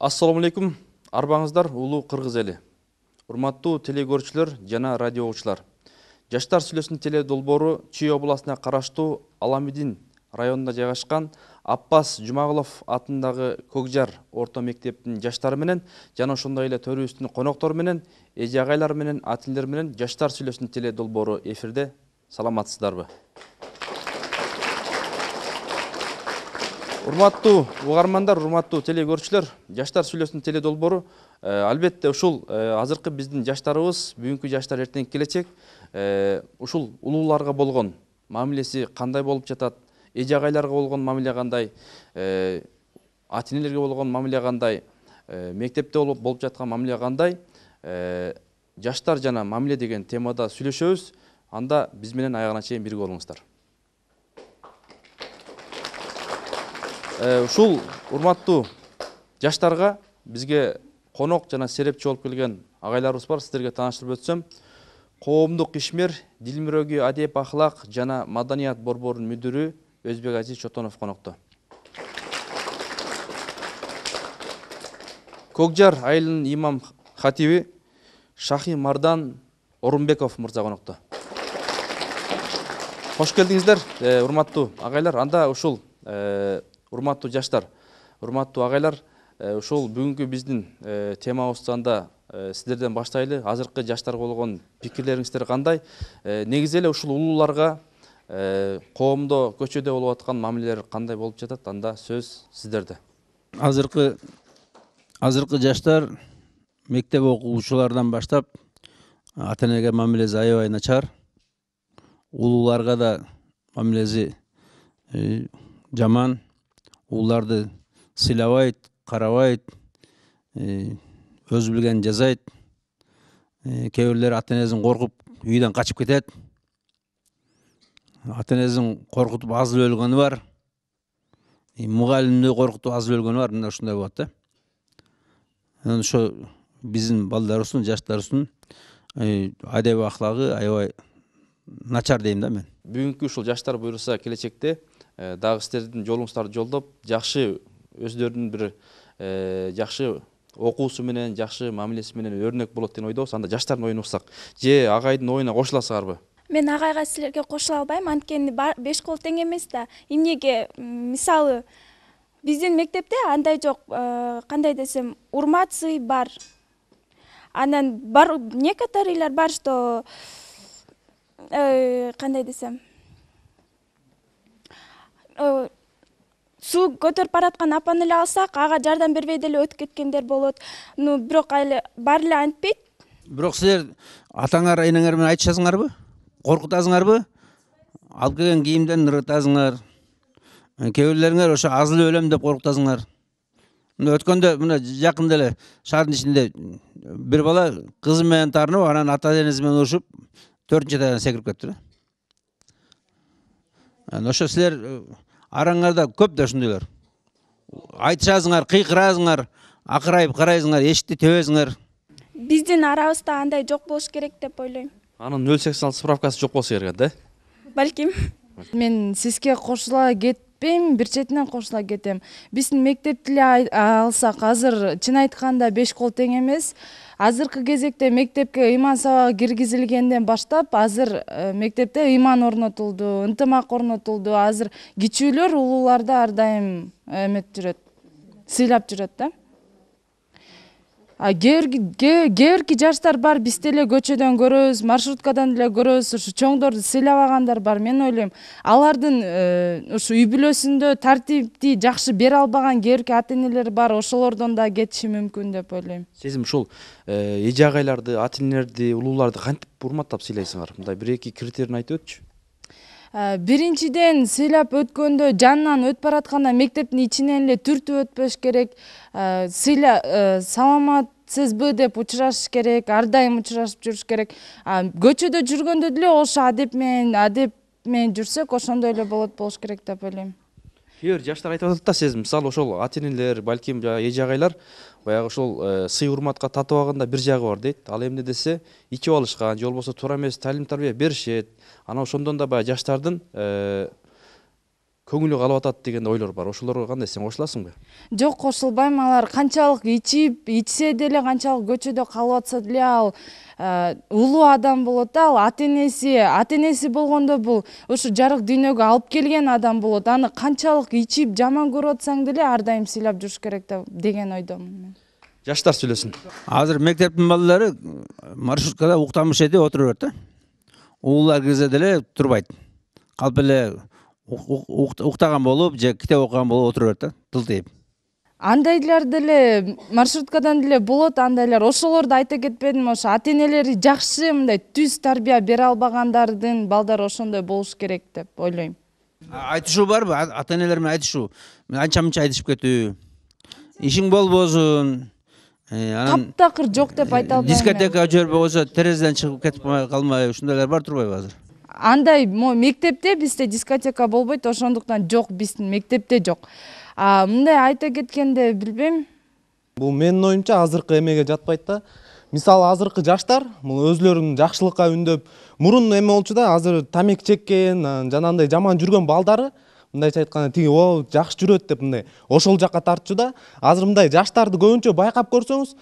Ассаламу алейкум, арбаңыздар улуу кыргыз эли. Урматтуу телегөрүүчүлөр жана радио окуучулар. Жаштар сүйлөсүн теле долбоору Чүй областына караштуу Аламидин районунда жайгашкан Аппас Жумагулов атындагы Көкжар орто мектептин жаштары менен жана ошондой эле төрүбүздүн коноктору менен, эже агайлар менен, атилер менен жаштар сүйлөсүн теле долбоору эфирде. Саламатсыздарбы? Урматтуу угармандар, урматтуу телегөрүүчүлөр, жаштар сүйлөсүн теле долбоору албетте ушул азыркы биздин жаштарыбыз, бүгүнкү жаштар эртеңки келечек, ушул улууларга болгон мамилеси кандай болуп жатат, эже агайларга болгон мамиле кандай, ата-энелерге болгон мамиле кандай, мектепте болуп жаткан мамиле кандай, жаштар жана мамиле деген темада сүйлөшөбүз. Анда биз менен аягына чейин бирге болуңуздар. Ушул урматтуу жаштарга бизге конок жана серепчи болуп келген агайларыбыз бар. Сиздерге тааныштырып өтсөм, коомдук ишмер, дил мирөгү, адеп, ахлак жана маданият борборунун мүдүрү Өзбек Азиз Чотонов конокто. Көкжар айылынын имам хатиби Шахи Мардан Орунбеков мырза конокто. Кош келдиңиздер, урматтуу агайлар. Анда ушул урматтуу жаштар, урматтуу агайлар, ушул бүгүнкү биздин темабызды анда сиздерден баштайлы. Азыркы жаштарга болгон пикирлериңиздер кандай? Негизи эле ушул улууларга коомдо, көчөдө болуп аткан мамилелер кандай болуп жатат? Анда сөз сиздерде. Азыркы жаштар мектеп окуучулардан баштап ата-энеге мамилеси аябай начар. Улууларга да мамилеси жаман. Улууларды сыйлабайт, карабайт, өз билген жазайт. Кээ бирлери ата-энесин коркуп үйдөн качып кетет. Ата-энесин коркутуп азып өлгөнү бар. Мугалимди коркутуп азып өлгөнү бар. Мына ушундай болот да. Анан ошо биздин балдарыбыздын, жаштарыбыздын адеп ахлагы аябай начар дейм да мен. Бүгүнкү ушул жаштар буюрса келечекте дагы сиздердин жолуңуздарды жолдоп, жакшы өздөрүнүн бир жакшы окуусу менен, жакшы мамилеси менен өрнөк болот деген ойдобуз. Анда жаштардын оюн уксак, же агайдын оюна кошуласыңарбы? Мен агайга силерге кошула албайм, анткени 5 кол тең эмес да. Эмнеге? Мисалы, биздин мектепте андай жок, кандай десем, урмат, сый бар. Анан бар некоторыйлар бар, что кандай десем, суу көтөрүп бараткан апаны эле алсак, ага жардам бербей деле өтүп кеткендер болот. Бирок айлы баары эле антпейт. Бирок силер атаңар, энеңер менен айтышасыңарбы? Коркутасыңарбы? Алып келген кийимден ырытасыңар. Кээ бирлериңер ошо азылып өлөм деп коркутасыңар. Мына өткөндө, мына жакында эле шаардын ичинде бир бала кызы менен таарынып, анан ата-энеси менен урушуп, 4-этаждан секирип кетти. Ошо силер араңарда көп да ушундайлар. Айтышасыңар, кыйкырасыңар, акырайып карайсыңар, эшикти тебесиңер. Биздин арабызда андай жок болуш керек деп ойлойм. Анын 086 справкасы жок болсо керек да? Балким. Мен сизге кошула кетпейм, бир четинен кошула кетем. Биздин мектепти эле алсак, азыр чын айтканда 5 кол тең эмес. Азыркы кезекте мектепке ыйман сабагы киргизилгенден баштап, азыр мектепте ыйман орнотулду, ынтымак орнотулду. Азыр кичүүлөр улууларды ар дайым эмет жүрөт, сыйлап жүрөт да. Кээ жаштар бар, биз деле көчөдөн көрөбүз, маршруткадан деле көрөбүз, ушу чоңдорду сыйлабагандар бар. Мен ойлойм, алардын ушу үй бүлөсүндө тартипти жакшы бере албаган кээ ата-энелер бар, ошолордон да кетиши мүмкүн деп ойлойм. Сиз ушул эже агайларды, ата-энелерди, улууларды кантип урматтап сыйлайсыңар? Мындай 1-2 критерийин айтып өтчү. Биринчиден, сыйлап өткөндө жанынан өтүп баратканда мектептин ичинен эле түртүп өтпөш керек. Саламатсызбы деп учурашыш керек, ар дайым учурашып жүрүш керек. Көчөдө жүргөндө деле ошо адеп менен жүрсөк, ошондой эле болуш керек деп ойлойм. Кээ бир жаштар айтып атат да, сиз мисалы ошол ата-энелер, балким эже агайлар баягы ошол сый урматка татыбаганда бир жагы бар дейт. Ал эмне десе, ичип алышкан, же болбосо туура эмес талим тарбия беришет. Ана ошондон да баягы жаштардын көңүлү калып атат деген ойлор бар. Ошолорго кандай, сен кошуласыңбы? Жок, кошулбайм. Алар канчалык ичсе деле, канчалык көчөдө калып атса деле, ал улуу адам болот да, ал ата-энеси болгондо бул ушу жарык дүйнөгө алып келген адам болот. Аны канчалык ичип жаман көрүп атсаң деле ар дайым сыйлап жүрүш керек деген ойдомун мен. Жаштар сүйлөсүн. Азыр мектептин балдары маршруткада уктамыш эди отура берет да. Уулар кирсе деле турбайт. Калп эле уктаган болуп же китеп окуган болуп отура берет да, тылтыйып. Андайлар деле маршруткадан деле болот, андайлар. Ошолорду айта кетпедим, ошо ата-энелери жакшы, мындай түз тарбия бере албагандардын балдары ошондой болуш керек деп ойлойм. Айтышуу барбы? Ата-энелер менен айтышуу. Анча-мынча айтышып кетүү. Ишиң болбосун. Анан Таптакыр жок деп айта албайм. дискотека жибербей койсо терезеден чыгып кетип калмай, ушундайлар бар турбайбы азыр? Андай мектепте бизде дискотека болбойт, ошондуктан жок, биздин мектепте жок. Мындай айта кеткенде билбейм. Бул менин оюмча азыркы эмеге жатпайт да. Мисалы азыркы жаштар бул өзлөрүнүн жакшылыкка үндөп, мурун эме болчу да, азыр тамек чеккен, жанагындай жаман жүргөн балдары мындайча айтканда тиги жакшы жүрөт деп мындай ошол жакка тартчу да. Азыр мындай жаштарды көбүнчө байкап көрсөңүз,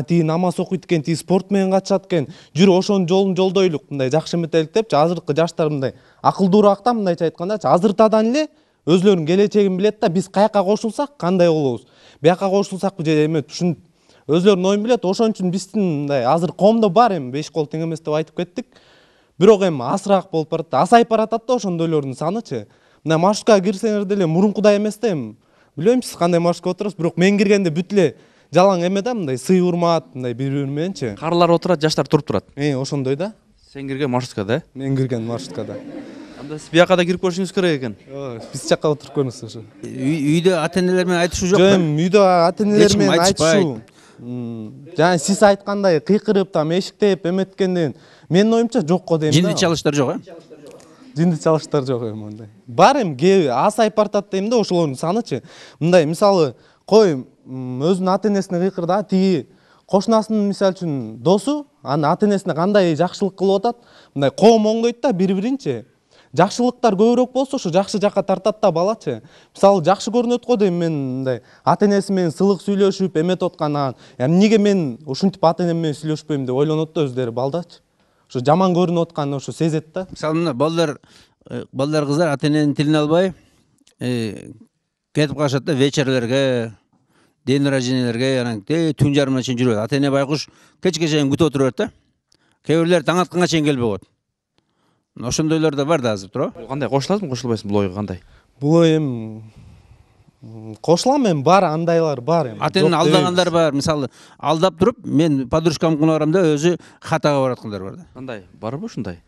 тиги намаз окуйт экен, тиги спорт менен катышат экен, жүрү ошонун жолун жолдойлук, мындай жакшы эметелик депчи. Азыркы жаштар мындай акылдуураак да, мындайча айткандачы азыртадан эле өзлөрүнүн келечегин билет да, биз каяка кошулсак кандай болобуз, бияка кошулсакпы же эме ушун өзлөрүнүн оюн билет. Ошон үчүн биздин мындай азыр коомдо бар эми 5 кол тең эмес деп айтып кеттик. Бирок эми асыраак болуп барат, азайып баратат да ошондойлордун санычы. Мына маршруткага кирсеңер деле мурункудай эмес да эми. Билбейм сиз кандай маршрутка отурасыз, бирок мен киргенде бүт эле жалаң эме да, мындай сый урмат, мындай бири-бири мененчи. Карлар отурат, жаштар туруп турат. Ошондой да. Сен кирген маршруткада, Мен кирген маршруткада. анда сиз бияка да кирип көрүшүңүз керек экен. Биз жакка отуруп көрүңүз ошо. Үйдө ата-энелер менен айтышуу жок Жок, да? эми үйдө ата-энелер менен айтышпайт. айтышуу. Жана сиз айткандай кыйкырып, там эшиктеп эметкенден менин оюмча жок го дейм да. Жинди чалыштар жок, Жинди чалыштар жок эми мындай. Бар эми азайып баратат дейм да ошолордун санычы. Мындай мисалы кой өзүнүн ата-энесине кыйкырда, тиги кошунасынын мисалы үчүн досу анын ата-энесине кандай жакшылык кылып атат, мындай коом оңдойт да бири-биринчи. Жакшылыктар көбүрөөк болсо ошо жакшы жакка тартат да балачы. Мисалы жакшы көрүнөт го дейм мен мындай ата-энеси менен сылык сүйлөшүп эметип аткандан. Эмнеге мен ушинтип ата-энем менен сүйлөшпөйм деп ойлонот да өздөрү балдачы. Ошо жаман көрүнүп атканын ошо сезет да. Мисалы мына балдар кыздар ата-эненин тилин албай кетип калышат да вечерлерге, день рождениелерге, анан түн жарымына чейин жүрөт. Ата-эне байкуш кечке чейин күтүп отура берет да. Кээ бирлер таң атканга чейин келбей коет. Ошондойлор да бар да азыр туурабы? Кандай, кошуласыңбы, кошулбайсыңбы бул ойго кандай? Бул эми кошулам эми, бар андайлар бар эми. Ата-энени алдагандар бар. Мисалы алдап туруп, мен подружкамдын барам да өзү хатага бараткандар бар да. Кандай, барбы ушундай?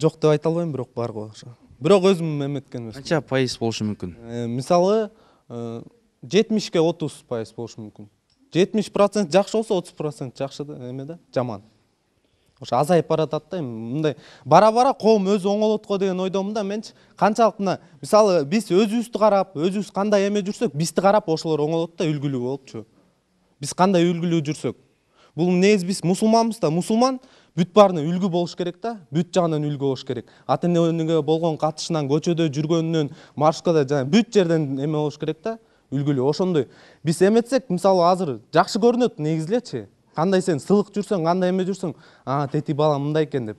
Жок деп айта албайм, бирок бар го ошо. Бирок өзүм эметкен эмес. Канча пайыз болушу мүмкүн? Мисалы 70-ке 30% болушу мүмкүн. 70% жакшы болсо 30% жакшы эме да, жаман. Ошо азайып баратат да эми мындай бара-бара коом өзү оңолот го деген ойдомун да менчи. Канчалык мына мисалы биз өзүбүздү карап, өзүбүз кандай эме жүрсөк, бизди карап ошолор оңолот да үлгүлүү болупчу. Биз кандай үлгүлүү жүрсөк. Бул негизи биз мусулманбыз да, мусулман бүт баарына үлгү болуш керек да, бүт жагынан үлгү болуш керек. Ата-энеге болгон катышынан, көчөдө жүргөнүнөн, маршруткада жана бүт жерден эме болуш керек да, үлгүлүү. Ошондой биз эметсек, мисалы азыр жакшы көрүнөт негизи элечи. Кандай сен сылык жүрсөң, кандай эме жүрсөң, тети бала мындай экен деп.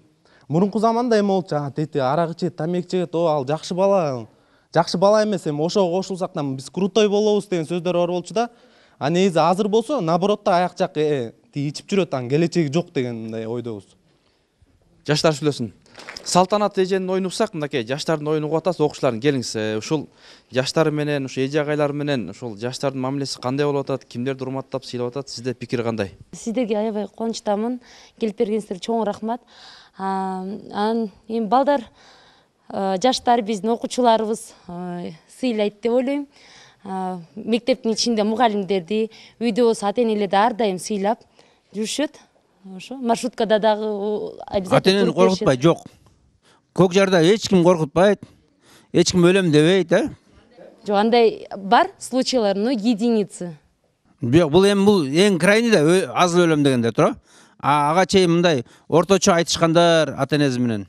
Мурунку заманда эме болчу, тети арак ичет, тамек чегет, ал жакшы бала. Жакшы бала эмес, эми ошого кошулсак биз крутой болобуз деген сөздөр бар болчу да. Негизи азыр болсо, наоборот да аяк жак ичип жүрөт, анын келечеги жок деген мындай ойдобуз. Жаштар сүйлөсүн. Салтанат эженин оюн уксак, мынакей жаштардын оюн угуп атасыз, окуучулардын келиңиз. Ушул жаштар менен, ушу эже агайлар менен ушул жаштардын мамилеси кандай болуп атат, кимдерди урматтап сыйлап атат, сизде пикир кандай? Сиздерге аябай кубанычтамын. Келип бергениңиздерге чоң рахмат. Анан эми балдар, жаштар биздин окуучуларыбыз сыйлайт деп ойлойм. Мектептин ичинде мугалимдерди, үйдө болсо ата-энелерди ар дайым сыйлап жүрүшөт. Ошо маршруткада дагы обязательно. Ата-энени коркутпай, жок. Көк жарда эч ким коркутпайт, эч ким өлөм дебейт, Жок, андай бар случайлар, но единицы. Бул эң крайний да, аз өлөм дегенде тура. Ага чейин мындай орточо айтышкандар ата-энеси менен.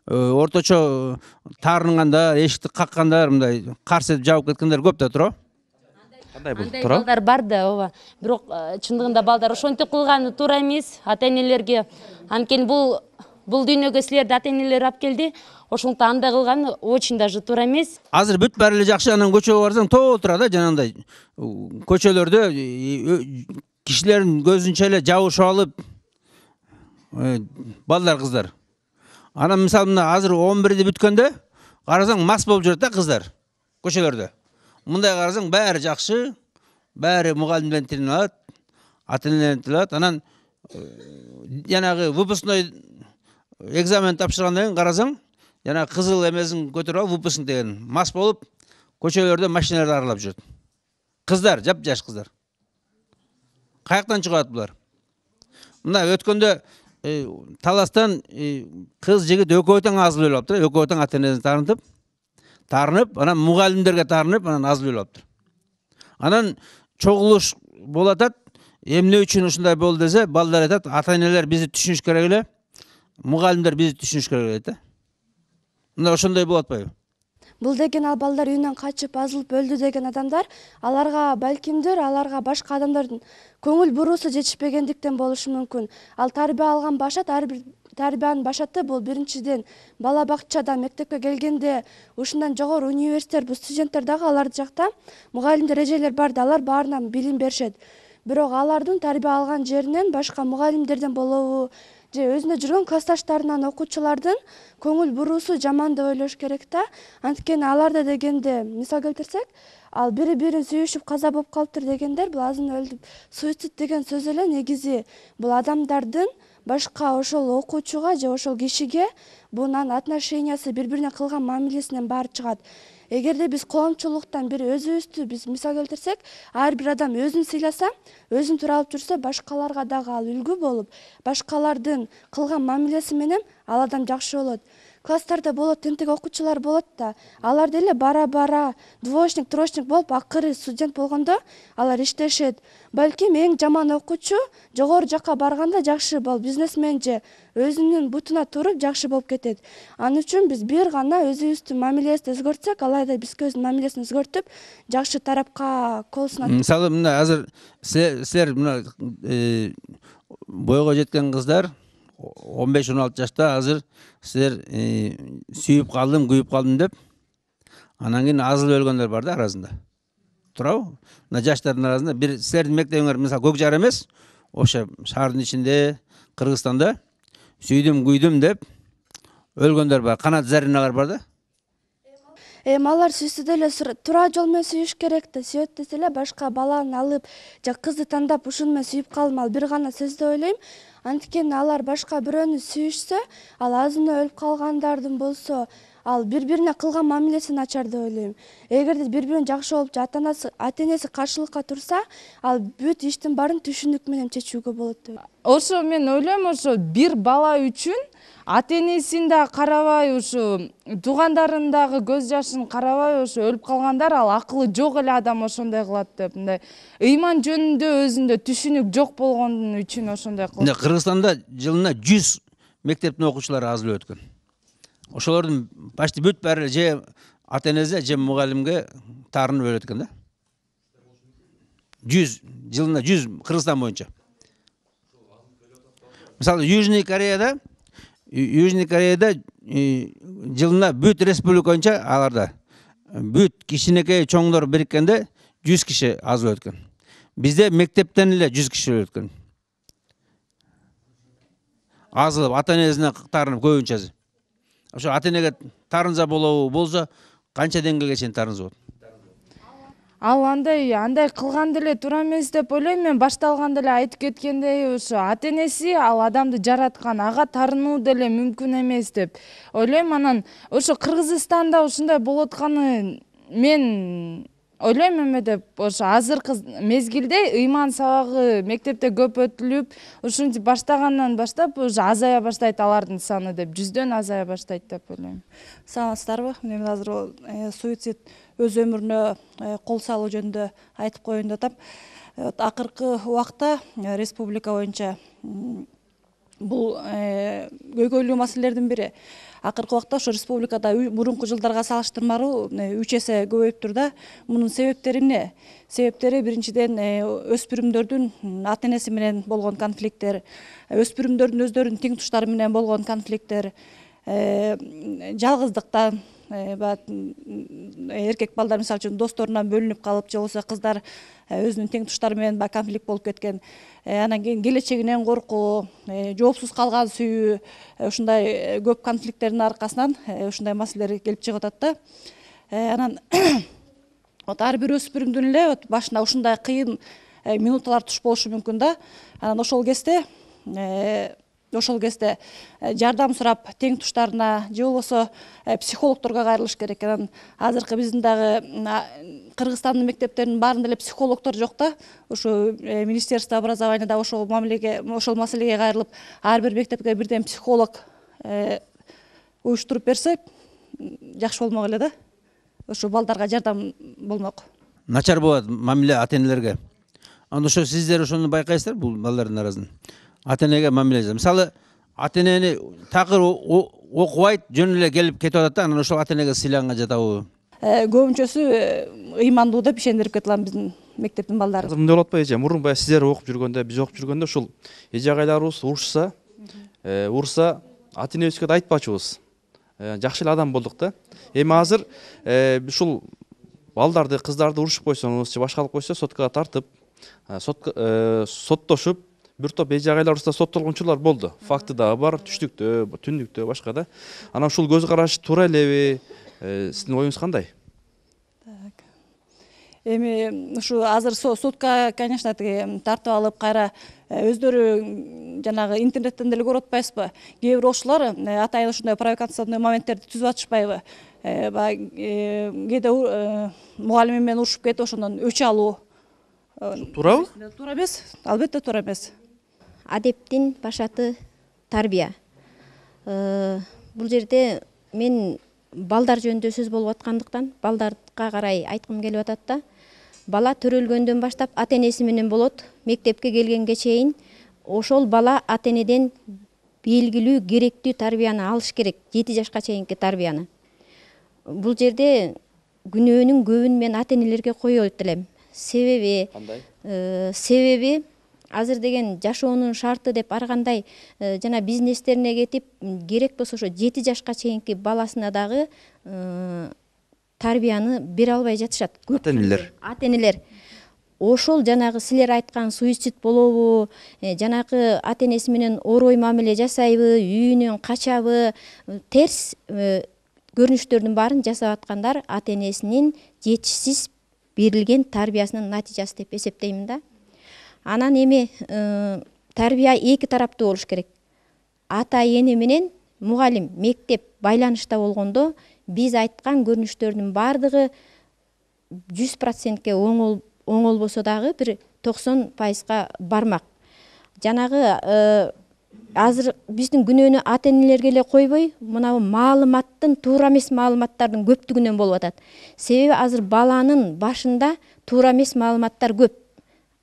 орточо таарынгандар, эшикти каккандар, мындай карсы этип жаап кеткендер көп да туурабы? Кандай бул Андай туура? балдар бар да, ооба. Бирок чындыгында балдар ошентип кылганы туура эмес. Ата-энелерге анткени бул дүйнөгө силерди ата-энелер алып келди. Ошондуктан андай кылган очень даже туура эмес. Азыр бүт баары эле жакшы, анан көчөгө барсаң толтура да жанагындай. Көчөлөрдө кишилердин көзүнчө эле жабышып алып балдар, кыздар. Анан мисалы мына азыр 11-ди бүткөндө карасаң мас болуп жүрөт да кыздар көчөлөрдө. Мындай карасаң баары жакшы, баары мугалимдерден тилин алат, ата-энелерден тилин алат. Анан жанагы выпускной экзамен тапшыргандан кийин карасаң, жанагы кызыл эмесин көтөрүп алып выпускник деген мас болуп көчөлөрдө машиналарды аралап жүрөт. Кыздар, жап-жаш кыздар. Каяктан чыгат булар? Мына өткөндө таластан кыз жигит экөө тең азылып өлүп алыптыр. Экөө тең ата-энесин таарынып, анан мугалимдерге таарынып, анан азылып өлүп алыптыр. Анан чогулуш болуп атат. Эмне үчүн ушундай болду десе, балдар айтат, ата-энелер бизди түшүнүш керек эле, мугалимдер бизди түшүнүш керек эле да. Мына ошондой болуп атпайбы? Бул деген ал балдар үйүнөн качып азылып өлдү деген адамдар, аларга балкимдир, аларга башка адамдардын көңүл буруусу жетишпегендиктен болушу мүмкүн. Ал тарбия алган башат, ар бир тарбиянын башаты бул биринчиден бала бакчада, мектепке келгенде, ушундан жогору университет, бул студенттер дагы аларды жакта мугалимдер, эжелер бар да, алар баарынан билим беришет. Бирок алардын тарбия алган жеринен башка мугалимдерден болобу, же өзүндө жүргөн классташтарынан, окуучулардын көңүл буруусу жаман деп ойлош керек да. Анткени аларда дегенде мисал келтирсек, ал бири-бирин сүйүшүп каза болуп калыптыр дегендер, бул азын өлдүп. Суицид деген сөз эле негизи бул адамдардын башка ошол окуучуга же ошол кишиге бунун отношениясы, бири-бирине кылган мамилесинен баары чыгат. Эгерде биз коомчулуктан бир өзүбүздү биз мисал келтирсек, ар бир адам өзүн сыйласа, өзүн туура алып жүрсө, башкаларга дагы ал үлгү болуп, башкалардын кылган мамилеси менен ал адам жакшы болот. Класстарда болот, тентек окуучулар болот да, алар деле бара-бара двоечник, троечник болуп, акыры студент болгондо алар иштешет. Балким эң жаман окуучу жогору жакка барганда жакшы болуп, бизнесмен же өзүнүн бутуна туруп жакшы болуп кетет. Ал үчүн биз бир гана өзүбүздүн мамилебизди өзгөртсөк, алайда биз өзүбүздүн мамилесин өзгөртүп, жакшы тарапка кол сунат. Мисалы мына азыр силер мына бойго жеткен кыздар 15-16 жашта азыр силер сүйүп калдым, күйүп калдым деп анан кийин азылып өлгөндөр бар да арасында. Туурабы? Мына жаштардын арасында бир силердин мектебиңер мисалы Көкжар эмес, ошо шаардын ичинде, Кыргызстанда сүйдүм, күйдүм деп өлгөндөр бар. Канат Зариналар бар да. Алар сүйсө деле туура жол менен сүйүш керек да. Сүйөт десе эле башка баланы алып, же кызды тандап ушуну менен сүйүп калдым, ал бир гана сөз деп ойлойм. Анткени алар башка бирөөнү сүйүшсө, ал азына өлүп калгандардын болсо, ал бири-бирине кылган мамилеси начар деп ойлойм. Эгерде бири-бирин жакшы болуп, ата-энеси каршылыкка турса, ал бүт иштин баарын түшүнүк менен чечүүгө болот деп. Ошо мен ойлойм, ошо бир бала үчүн ата-энесин да карабай, ушу туугандарын дагы көз жашын карабай, ошо өлүп калгандар, ал акылы жок эле адам ошондой кылат деп, мындай ыйман жөнүндө өзүндө түшүнүк жок болгон үчүн ошондой кылат. Мына Кыргызстанда жылына 100 мектептин окуучулары азылып өткөн. Ошолордун почти бүт баары же ата-энеси, же мугалимге таарынып өлөт экен да. 100 жылына 100 Кыргызстан боюнча. Мисалы Южный Кореяда жылына бүт республика боюнча аларда бүт кичинекей чоңдор бириккенде 100 киши азылып өткөн. Бизде мектептен эле 100 киши өлүп өткөн. Азылып ата-энесине таарынып көбүнчөсү. Ошо ата-энеге таарынса болобу, болсо канча деңгээлге чейин таарынса болот? Ал андай кылган деле туура эмес деп ойлойм. Мен башталганда эле айтып кеткендей, ошо ата-энеси ал адамды жараткан, ага таарынуу деле мүмкүн эмес деп ойлойм. Анан ошо Кыргызстанда ушундай болуп атканы мен ойлойм эме деп, ошо азыркы мезгилде ыйман сабагы мектепте көп өтүлүп, ушинтип баштагандан баштап уже азая баштайт алардын саны деп, 100дөн азая баштайт деп ойлойм. Саламатсыздарбы? Мен азыр суицид өз өмүрүнө кол салуу жөнүндө айтып коеюн деп атам. Акыркы убакта республика боюнча бул көйгөйлүү маселелердин бири. Акыркы убакта ошо республикада мурунку жылдарга салыштырмалуу 3 эсе көбөйүп тур да. Мунун себептери эмне? Себептери биринчиден өспүрүмдөрдүн ата энеси менен болгон конфликттер, өспүрүмдөрдүн өздөрүнүн тең туштары менен болгон конфликттер, жалгыздыктан, эркек балдар мисалы үчүн досторунан бөлүнүп калып, же болбосо кыздар өзүнүн тең туштары менен конфликт болуп кеткен. Анан кийин келечегинен коркуу, жоопсуз калган сүйүү, ушундай көп конфликттердин аркасынан ушундай маселелер келип чыгып атат да. Анан ар бир өспүрүмдүн эле башына ушундай кыйын минуталар туш болушу мүмкүн да. Анан ошол кезде жардам сурап тең туштарына же болбосо психологторго кайрылыш керек. Анан азыркы биздин дагы Кыргызстандын мектептеринин баарында эле психологтор жок да. Ошо Министерство образования да ошол маселеге кайрылып, ар бир мектепке бирден психолог уюштуруп берсе жакшы болмок эле да. Ошо балдарга жардам болмок. Начар болот мамиле ата энелерге. Анда ошо сиздер ошону байкайсыздар бул балдардын арасында. Ата энеге мамиле жасап. Мисалы, ата энени такыр окубайт, жөн эле келип кетип атат да, анан ошол ата энеге сыйланга жатабы? Көбүнчөсү ыймандуу деп ишендирип кетилам биздин мектептин балдары. Азыр мындай болот атпайбы эже? Мурун баягы сиздер окуп жүргөндө, биз окуп жүргөндө ушул эже агайларыбыз урушса, ата энебизге да айтпачубуз. Жакшы эле адам болдук да. Эми азыр ушул балдарды, кыздарды урушуп койсоңуз, же башка кылып койсо, соткага тартып, соттошуп, бир топ эже агайларыбызда соттолгончулар болду. Факты дагы бар, түштүктө, түндүктө, башка да. Анан ушул көз караш туура элеби? Сиздин оюңуз кандай? Эми ушу азыр сотка, конечно, тартып алып, кайра өздөрү жанагы интернеттен деле көрүп атпайсызбы? Кээ бир окуучулар атайын ушундай провокационный моменттерди түзүп атышпайбы? Кээде мугалими менен урушуп кетип, ошондон өч алуу. Туурабы? Туура эмес, албетте туура эмес. Адептин башаты тарбия. Бул жерде мен балдар жөнүндө сөз болуп аткандыктан балдарга карай айткым келип атат да. Бала төрөлгөндөн баштап ата энеси менен болот, мектепке келгенге чейин ошол бала ата энеден белгилүү керектүү тарбияны алыш керек, 7 жашка чейинки тарбияны. Бул жерде күнөөнүн көбүн мен ата энелерге коет элем. Себеби азыр деген жашоонун шарты деп ар кандай жана бизнестерине кетип, керек болсо ошо 7 жашка чейинки баласына дагы тарбияны бере албай жатышат. Ата энелер. Ошол жанагы силер айткан суицид болобу, жанагы ата энеси менен орой мамиле жасайбы, үйүнөн качабы, терс көрүнүштөрдүн баарын жасап аткандар ата энесинин жетишсиз берилген тарбиясынын натыйжасы деп эсептеймин да. Анан эми тарбия эки тараптуу болуш керек. Ата эне менен мугалим, мектеп байланышта болгондо биз айткан көрүнүштөрдүн баардыгы 100%ке оңолбосо дагы бир 90%га бармак. Жанагы азыр биздин күнөөнү ата энелерге эле койбой, мына маалыматтын, туура эмес маалыматтардын көптүгүнөн болуп атат. Себеби азыр баланын башында туура эмес маалыматтар көп.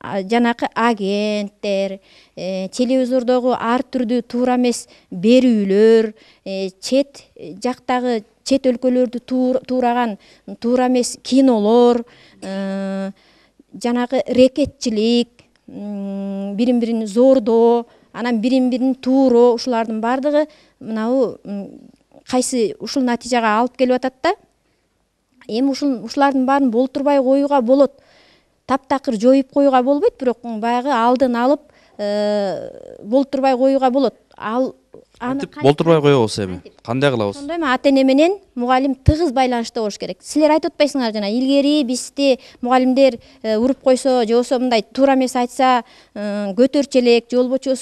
Жанакы агенттер, телевизордогу ар түрдүү туура эмес берүүлөр, чет жактагы чет өлкөлөрдү туураган туура эмес кинолор, жанагы рекетчилик, бирин-бирин зордоо, анан бирин-бирин тууроо, ушулардын баардыгы мынабу кайсы ушул натыйжага алып келип атат да. Эми ушулардын баарын болтурбай коюуга болот. Таптакыр жоюп коюуга болбойт, бирок баягы алдын алып болтурбай коюуга болот. Болтурбай коебуз эми. Кандай кылабыз? Ошондой ата эне менен мугалим тыгыз байланышта болуш керек. Силер айтып атпайсыңар жана илгери бизди мугалимдер уруп койсо, же болбосо мындай туура эмес айтса көтөрчү элек, же болбочу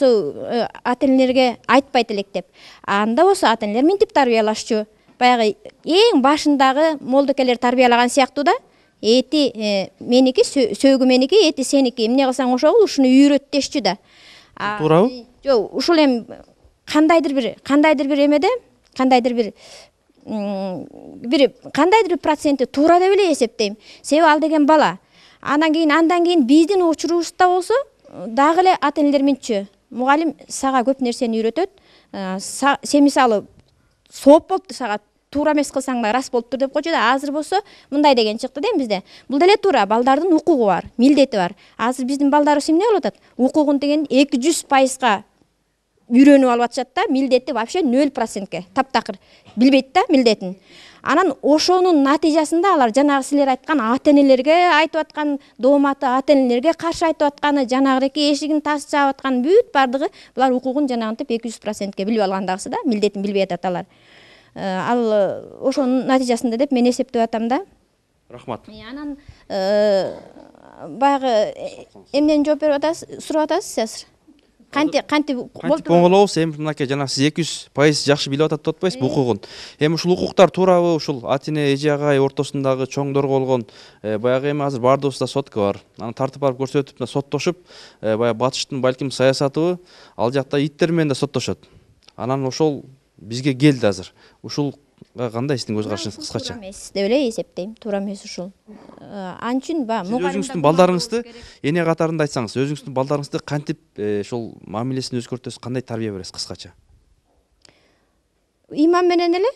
ата энелерге айтпайт элек деп. Анда болсо ата энелер минтип тарбиялашчу. Баягы эң башындагы молдокелер тарбиялаган сыяктуу да. Эти меники, сөөгү меники, эти сеники. Эмне кылсаң ошол, ушуну үйрөт дешчү да. Туурабы? Жок, ушул эми кандайдыр бир эмеде, кандайдыр бир проценти туура деп эле эсептейм. Себеби ал деген бала. Андан кийин биздин учурубузда болсо дагы эле ата энелер минтчү. мугалим сага көп нерсени үйрөтөт. Сен мисалы сооп болупту сага туура эмес кылсаң да рас болуптур деп койчу да, азыр болсо мындай деген чыкты да бизде. Бул деле туура, балдардын укугу бар, милдети бар. Азыр биздин балдарыбыз эмне кылып атат? Укугун деген 200%га үйрөнүп алып атышат да, милдети вообще 0%ке, таптакыр билбейт да милдетин. Анан ошонун натыйжасында алар жанагы силер айткан ата-энелерге айтып аткан дооматы, ата-энелерге каршы айтып атканы, жанагыдеки эшигин тас жаап аткан бүт бардыгы булар укугун жанагынтип 200%ке билип алгандагысы да, милдетин билбей атат алар. Ал ошонун натыйжасында деп мен эсептеп атам да. Рахмат. Анан баягы эмнени жооп берип атасыз, сурап атасыз азыр? Кантип оңолобуз? Эми мынакей жана сиз 200% жакшы билип атат деп атпайсызбы укугун? Эми ушул укуктар туурабы? Ушул ата-эне, эже агай ортосундагы чоңдорго болгон баягы эми азыр бардыгыбызда сотка бар. Аны тартып барып көрсөтүп, соттошуп, баягы батыштын балким саясатыбы, ал жакта иттер менен да соттошот. Анан ошол бизге келди азыр. Ушул кандай сиздин көз карашыңыз кыскача? Туура эмес деп эле эсептейм. Туура эмес ушул. Анчын Өзүңүздүн балдарыңызды эне катарында айтсаңыз, өзүңүздүн балдарыңызды кантип ошол мамилесин өзгөртөсүз, кандай тарбия бересиз кыскача? Иман менен эле.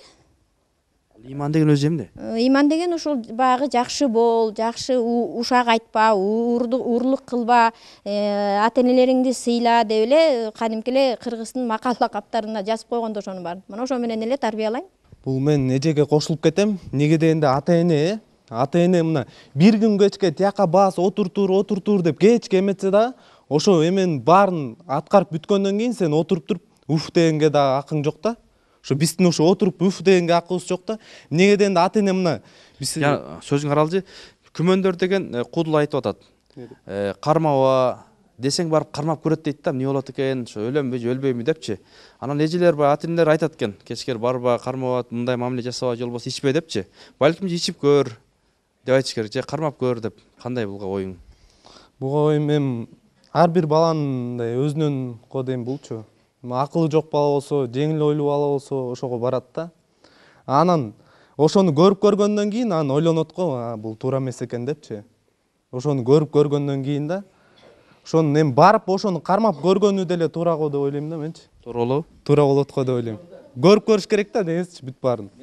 Иман деген өзү эмне? Иман деген ушул баягы жакшы бол, жакшы ушак айтпа, уурлук кылба, ата-энелериңди сыйла деп эле кадимки эле кыргыздын макал лакаптарында жазып койгондо ошону бар. Мына ошо менен эле тарбиялайм. Бул мен эжеге кошулуп кетем. Неге дегенде ата-эне мына бир күн кечке тияка баас отуртур деп кечке эметсе да, ошо эменин баарын аткарып бүткөндөн кийин сен отуруп туруп уф дегенге да акың жок да. Ошо биздин ошо отуруп уф дегенге акыбыз жок да. Неге дегенде ата-эне мына сөзүң аралжы, күмөндөр деген кудул айтып атат. Кармаба десең барып кармап көрөт дейт да, эмне болот экен, ошо өлөмбү же өлбөймү депчи. Анан эжелер баягы ата-энелер айтат экен, кечкер барба, кармаба, мындай мамиле жасаба, же болбосо ичпе депчи. Балким ичип көр деп айтыш керек, же кармап көр деп. Кандай буга оюң? Буга оюм эми ар бир баланын өзүнөн кодейм булчу. Акылы жок бала болсо, жеңил ойлуу бала болсо ошого барат да. Анан ошону көрүп көргөндөн кийин анан ойлонот го, бул туура эмес экен депчи. Ошону көрүп көргөндөн кийин да ошону эми барып ошону кармап көргөнү деле туура го деп ойлойм да менчи. Туура болобу? Туура болот го деп ойлойм. Көрүп көрүш керек да деңизчи бүт баарын.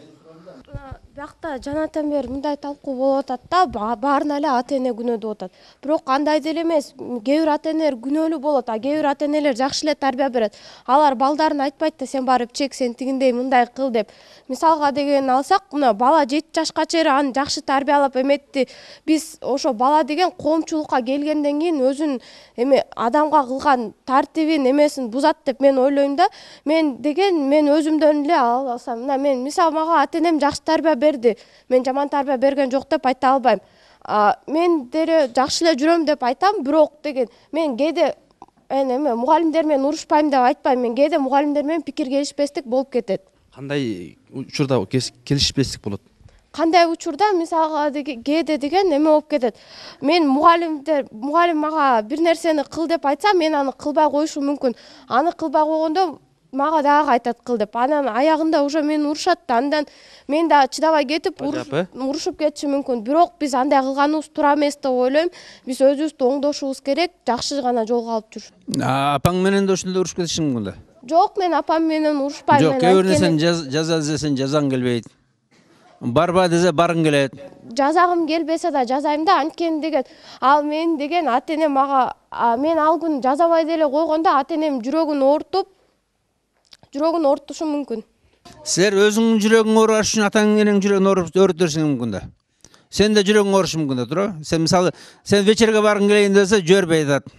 Биякта жанатан бери мындай талкуу болуп атат да, баарына эле ата-эне күнөөдө атат. Бирок андай деле эмес. Кээ бир ата-энелер күнөөлүү болот, кээ бир ата-энелер жакшы эле тарбия берет. Алар балдарына айтпайт да, сен барып чек, сен тигиндей мындай кыл деп. Мисалга деген алсак, мына бала 7 жашка чейин аны жакшы тарбиялап эметти. Биз ошо бала деген коомчулукка келгенден кийин өзүн эми адамга кылган тартибин эмесин бузат деп мен ойлойм да. Мен өзүмдөн эле алсам, мына мен мисалы мага ата-энем жакшы тарбия берди. Мен жаман тарбия берген жок деп айта албайм. Мен деле жакшы эле жүрөм деп айтам, бирок деген мен кээде эме мугалимдер менен урушпайм деп айтпайм. Мен кээде мугалимдер менен пикир келишпестик болуп кетет. Кандай учурда келишпестик болот? Кандай учурда мисалга кээде деген эме болуп кетет. Мен мугалим мага бир нерсени кыл деп айтса, мен аны кылбай коюшум мүмкүн. Аны кылбай койгондо мага дагы айтат кыл деп. Анан аягында уже мени урушат да, андан мен да чыдабай кетип урушуп кетишим мүмкүн. Бирок биз андай кылганыбыз туура эмес деп ойлойм. Биз өзүбүздү оңдошубуз керек, жакшы гана жолго алып жүрүш. Апаң менен да ошондой урушуп кетишиң мүмкүн да. Жок, мен апам менен урушпайм. Жок, кээ бир нерсени жаза десең жазаң келбейт. Барба десе барың келет. Жазагым келбесе да жазайм да, анткени деген ал мен деген ата-энем мага мен ал күн жазабай деле койгондо ата-энем жүрөгүн оорутушум мүмкүн. Силер өзүңүн жүрөгүң ооруган үчүн атаңның жүрөгүн өөрүтүп берсең мүмкүн да. Сен да жүрөгүң оорушу мүмкүн да, туура? Сен мисалы сен вечерге баргың келейин десе жибербей атат.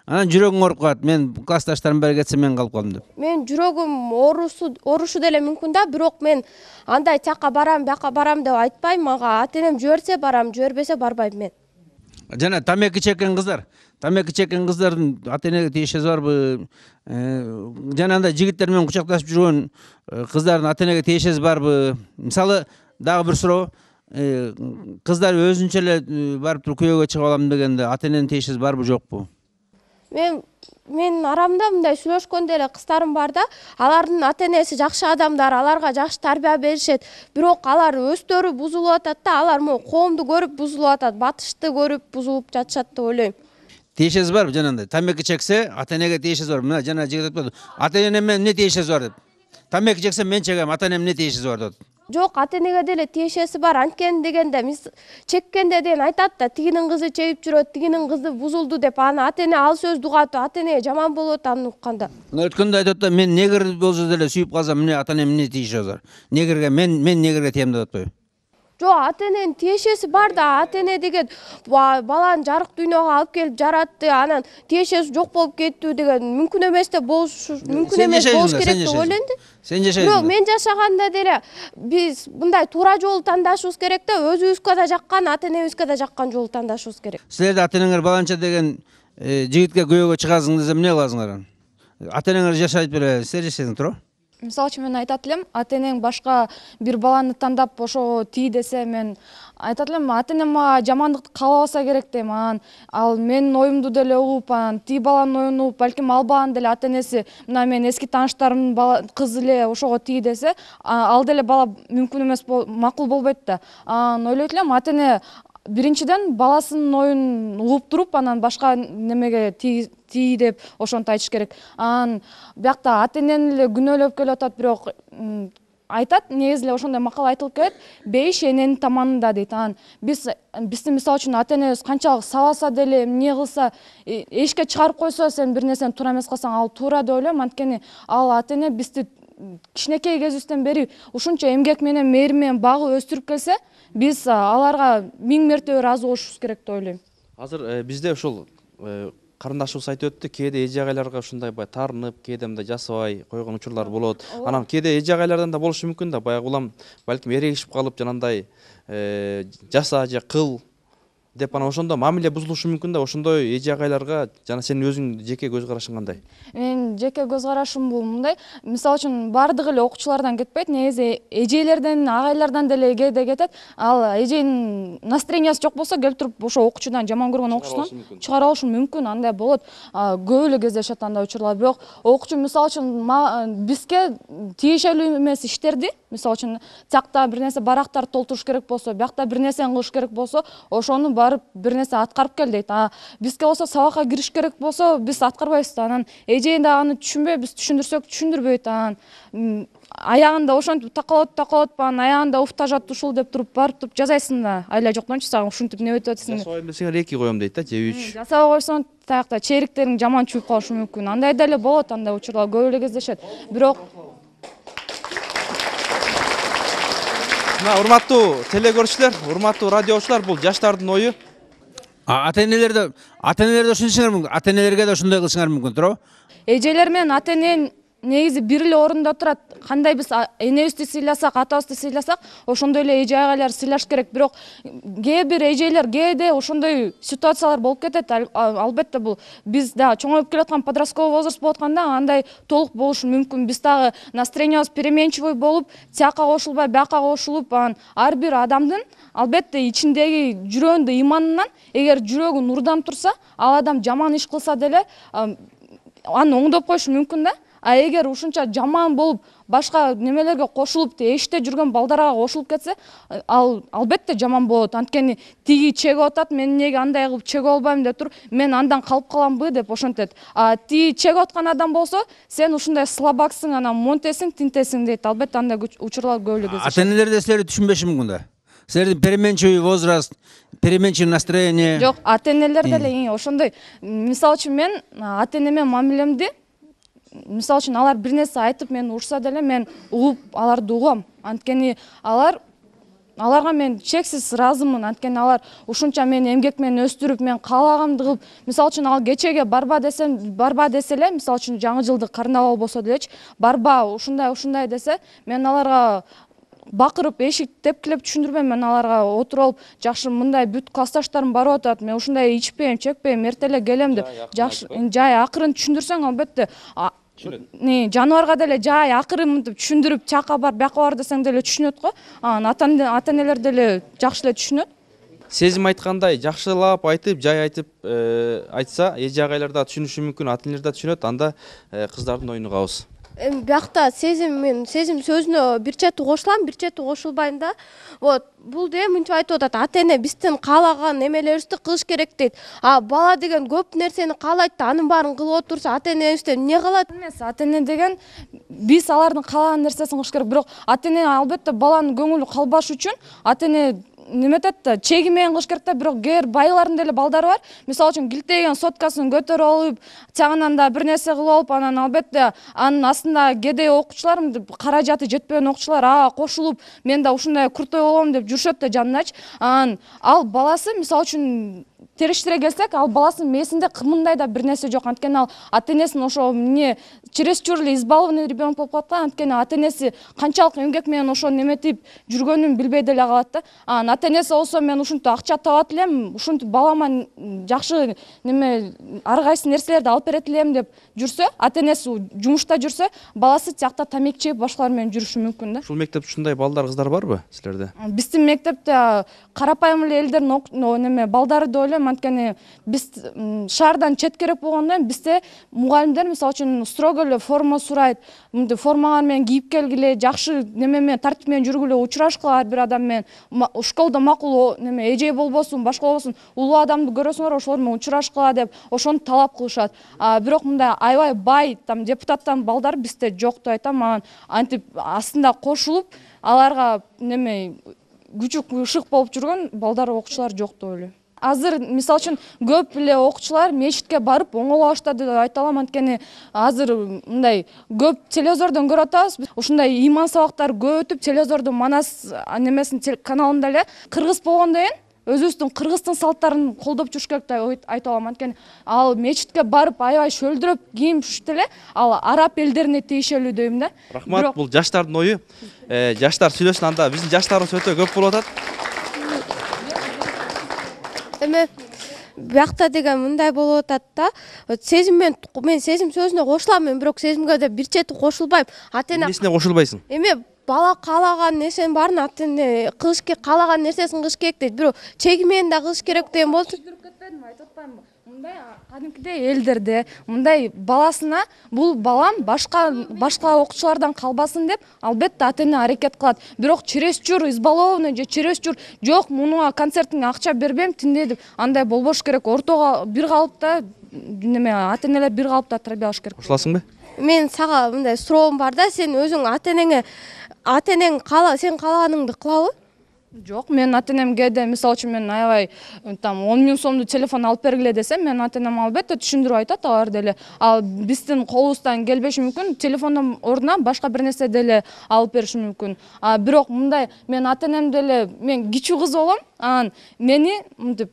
Анан жүрөгүң ооруп калат. Мен классташтарым бери кетсе мен калып калдым деп. Мен жүрөгүм оорушу деле мүмкүн да, бирок мен андай тияка барам, бияка барам деп айтпайм. Мага ата-энем жиберсе барам, жибербесе барбайм мен. Жана тамеки чеккен кыздардын ата-энеге тиешеси барбы? Жанагындай жигиттер менен кучакташып жүргөн кыздардын ата-энеге тиешеси барбы? Мисалы дагы бир суроо, кыздар өзүнчө эле барып туруп күйөөгө чыгып алам дегенде ата-эненин тиешеси барбы жокпу? Мен арамда мындай сүйлөшкөндө эле кыздарым бар да, алардын ата-энеси жакшы адамдар, аларга жакшы тарбия беришет. Бирок алар өздөрү бузулуп атат да, алар коомду көрүп бузулуп атат, батышты көрүп бузулуп жатышат деп ойлойм. тиешеси барбы жанагындай? Тамеки чексе, ата-энеге тиешеси бар. Мына жана жигит айтып, ата-энем менен эмне тиешеси бар деп. Тамеки чексем мен чегем, ата-энем эмне тиешеси бар деп. Жок, ата-энеге деле тиешеси бар. Анткени дегенде чеккенде деген айтат да, тигинин кызы чегип жүрөт, тигинин кызы бузулду деп, аны ата-эне ал сөздү угат, ата-эне жаман болот аны укканда. Мына өткөндө айтат да, мен негр болсо деле сүйүп калсам, эмне ата-энем эмне тиешеси бар? Негрге мен негрге тием деп атпайбы? Жок, ата-эненин тиешеси бар да, ата-эне деген баланы жарык дүйнөгө алып келип жаратты, анан тиешеси жок болуп кеттүү деген мүмкүн эмес деп мүмкүн эмес болуш керек деп ойлойм да. Сен жашайсың. Бирок мен жашаганда деле биз мындай туура жолду тандашыбыз керек да, өзүбүзгө да жаккан, ата-энебизге да жаккан жолду тандашыбыз керек. Силерде ата-энеңер баланча деген жигитке күйөөгө чыгасың десе эмне кыласыңар? Ата-энеңер жашайт беле, силер жашайсың туурабы? Мисалы үчүн мен айтат элем, ата-энең башка бир баланы тандап ошого тий десе, мен айтат элем, ата-энем мага жамандыкты каалабаса керек дейм. Ал менин оюмду деле угуп, тиги баланын оюн угуп, балким ал баланын деле ата-энеси, мына мен эски тааныштарымдын кызы эле ошого тий десе, ал деле бала мүмкүн эмес, макул болбойт да. Ойлойт элем, ата-эне биринчиден баласынын оюн угуп туруп, анан башка немеге тий деп ошентип айтыш керек. Биякта ата-энени эле күнөөлөп келип атат, бирок айтат, негизи эле ошондой макал айтылып келет, бейиш эненин таманында дейт. Биздин мисалы үчүн ата-энебиз канчалык сабаса деле, эмне кылса, эшикке чыгарып койсо, сен бир нерсени туура эмес кылсаң, ал туура деп ойлойм. Анткени ал ата-эне бизди кичинекей кезибизден бери ушунча эмгек менен, мээрим менен багып өстүрүп келсе, биз аларга 1000 мертебе ыраазы болушубуз керек деп ойлойм. Азыр бизде ушул карындашыбыз айтып өттү, кээде эже агайларга ушундай таарынып, кээде мындай жасабай койгон учурлар болот. Анан кээде эже агайлардан да болушу мүмкүн да, баягы улам балким эрегишип калып, жанагындай жаса же кыл деп ошондо мамиле бузулушу мүмкүн да. Ошондой эже агайларга жана сенин өзүң жеке көз карашың кандай? Мен жеке көз карашым бул мындай. Мисалы үчүн бардыгы эле окуучулардан кетпейт, негизи эжелерден, агайлардан деле кээде кетет. Ал эженин настроениясы жок болсо, келип туруп ошо окуучудан, жаман көргөн окуучудан чыгара алышы мүмкүн. Андай болот. Көп эле кездешет андай учурлар. Бирок окуучу мисалы үчүн бизге тиешелүү эмес иштерди, мисалы үчүн тиякта бир нерсе барактар толтуруш керек болсо, биякта бир нерсени кылыш керек болсо, ошону барып бир нерсе аткарып кел дейт. Бизге болсо сабакка кириш керек болсо, биз аткарбайбыз. Анан эже да аны түшүнбөй, биз түшүндүрсөк түшүндүрбөйт. Аягында ошентип такалот, аягында уфтажат ушул деп туруп барып жазайсың да, айла жоктончу сага ушинтип не өтүп атасың. Жасабайм десең 2 коем дейт да, же 3. Жасабай койсоң, таякта чериктериң жаман чүйүп калышы мүмкүн. Андай деле болот, андай учурлар көп эле кездешет. Бирок урматтуу телекөрүүчүлөр, урматтуу радиочулар, бул жаштардын ою. Ата-энелерде ушунчаңар мүмкүн, ата-энелерге да ушундай кылышыңар мүмкүн, туурабы? Эжелер менен ата-эне негизи бир эле орунда турат. Кандай биз энебизди сыйласак, атабызды сыйласак, ошондой эле эже агайлар сыйлаш керек. Бирок кээ бир эжелер кээде ошондой ситуациялар болуп кетет. Албетте бул биз да чоңоюп келаткан подростковый возраст болуп атканда андай толук болушу мүмкүн. Биз дагы настроениябыз переменчивый болуп, тияка кошулбай, бияка кошулуп, ар бир адамдын албетте ичиндеги жүрөгүндө иманынан, эгер жүрөгү нурдан турса, ал адам жаман иш кылса деле аны оңдоп коюшу мүмкүн да. Эгер ушунча жаман болуп, башка немелерге кошулуп, эшикте жүргөн балдарга кошулуп кетсе, ал албетте жаман болот. Анткени тиги чегип атат, мен эмнеге андай кылып чегип албайм деп туруп, мен андан калып каламбы деп ошентет. Тиги чегип аткан адам болсо, сен ушундай слабаксың, анан монтесиң, тинтесиң дейт. Албетте андай учурлар көп эле кездешет. Ата-энелер да силерди түшүнбөшү мүмкүн да. Силердин переменчивый возраст, переменчивый настроение. Жок, ата-энелер деле ошондой. Мисалы үчүн мен ата-энеме мамилемди, мисалы үчүн алар бир нерсе айтып мен урса деле, мен угуп аларды угам. Анткени аларга мен чексиз ыраазымын. Анткени алар ушунча мени эмгек менен өстүрүп, мен каалаганымды кылып, мисалы үчүн ал кечеге барба десе эле, мисалы үчүн жаңы жылдык карнавал болсо делечи, барба ушундай десе, мен аларга бакырып, эшик тепкилеп түшүндүрбөйм. Мен аларга отуруп алып, жакшы мындай бүт классташтарым барып атат, мен ушундай ичпейм, чекпейм, эртеле келем деп, жакшы жай акырын түшүндүрсөң, албетте жаныбарга деле жай акырын мынтип түшүндүрүп, тияка бар, бияка бар десең деле түшүнөт го. Ата-энелер деле жакшы эле түшүнөт. Сезим айткандай, жакшылап айтып, жай айтып айтса, эже агайлар да түшүнүшү мүмкүн, ата-энелер да түшүнөт, анда кыздардын оюну кабыз. Биякта мен сезим сөзүнө бир чети кошулам, бир чети кошулбайм да. Вот бул деген мынтип айтып атат, ата эне биздин каалаган эмелерибизди кылыш керек дейт. А бала деген көп нерсени каалайт да, анын баарын кылып отурса ата энебизден эмне калат? Эмес, ата эне деген биз алардын каалаган нерсесин кылыш керек, бирок ата эне албетте баланын көңүлү калбаш үчүн ата эне неме этет да, чеги менен кылыш керек да. Бирок кээ бир байлардын деле балдары бар. Мисалы үчүн килтеген соткасын көтөрүп алып, тагынан да бир нерсе кылып алып, анан албетте анын астында кедей окуучулар, каражаты жетпеген окуучулар кошулуп, мен да ушундай крутой болом деп жүрүшөт да жанындачы. Ал баласы мисалы үчүн териштире келсек, ал баласынын мээсинде кымындай да бир нерсе жок. Анткени ал ата энесин ошо чересчур эле избалованный ребенок болуп калат. Анткени ата энеси канчалык эмгек менен ошо неметип жүргөнүн билбей деле калат да. Ата энеси болсо мен ушинтип акча табат элем, ушинтип балама жакшы ар кайсы нерселерди алып берет элем деп жүрсө, ата энеси жумушта жүрсө, баласы тиякта тамеки чегип башкалар менен жүрүшү мүмкүн да. Ушул мектепте ушундай балдар, кыздар барбы силерде? Биздин мектепте карапайым эле элдердин балдары деп ойлойм. Анткени биз шаардан четкерээк болгондон бизде мугалимдер мисалы үчүн строго эле форма сурайт. Формаңар менен кийип келгиле, жакшы неме менен тартип менен жүргүлө, учурашкыла ар бир адам менен. Школдо макул эжей болбосун, башка болбосун, улуу адамды көрөсүңөр, ошолор менен учурашкыла деп ошону талап кылышат. Бирок мындай аябай бай депутаттан балдар бизде жок деп айтам. Антип астында кошулуп, аларга күчүк ышык болуп жүргөн балдар, окуучулар жок деп ойлойм. Азыр мисалы үчүн көп эле окуучулар мечитке барып оңоло баштады деп айта алам. Анткени азыр мындай көп телевизордон көрүп атабыз. Ушундай ыйман сабактар көп өтүп, телевизордун Манас каналында эле кыргыз болгондон кийин өзүбүздүн кыргыздын салттарын колдоп жүрүш керек деп айта алам. Анткени ал мечитке барып аябай шөлдүрөп кийимишти эле, ал араб элдерине тиешелүү дейм да. Рахмат, бул жаштардын ою. Жаштар сүйлөсүн, анда биздин жаштарыбыз өтө көп болуп атат. Биякта деген мындай болуп атат да. Мен сезим сөзүнө кошулам, бирок сезимге да бир чети кошулбайм. Ата эне Эмнесине кошулбайсың? Бала каалаган нерсенин баарын ата эне кылыш керек, каалаган нерсесин кылыш керек дейт. Бирок чеги менен да кылыш керек деген болчу. Айтып атпаймынбы? Мындай кадимкидей элдерде мындай баласына бул балам башка окуучулардан калбасын деп албетте ата эне аракет кылат. Бирок чересчур избалованный же чересчур жок, мунуга концертиңе акча бербейм тиндей деп андай болбош керек. Ортого бир калыпта ата энелер бир калыпта тарбиялаш керек. Кошуласыңбы? Мен сага мындай суроом бар да, сен өзүң ата энең сен каалаганыңды кылабы? Жок, мен ата энем кээде мисалы үчүн мен аябай 10 000 сомду телефон алып бергиле десем, мен ата энем албетте түшүндүрүп айтат, алар деле. Ал биздин колубуздан келбеши мүмкүн, телефондун ордуна башка бир нерсе деле алып бериши мүмкүн. Бирок мындай мен ата энем деле, мен кичүү кыз болом, анан мени мынтип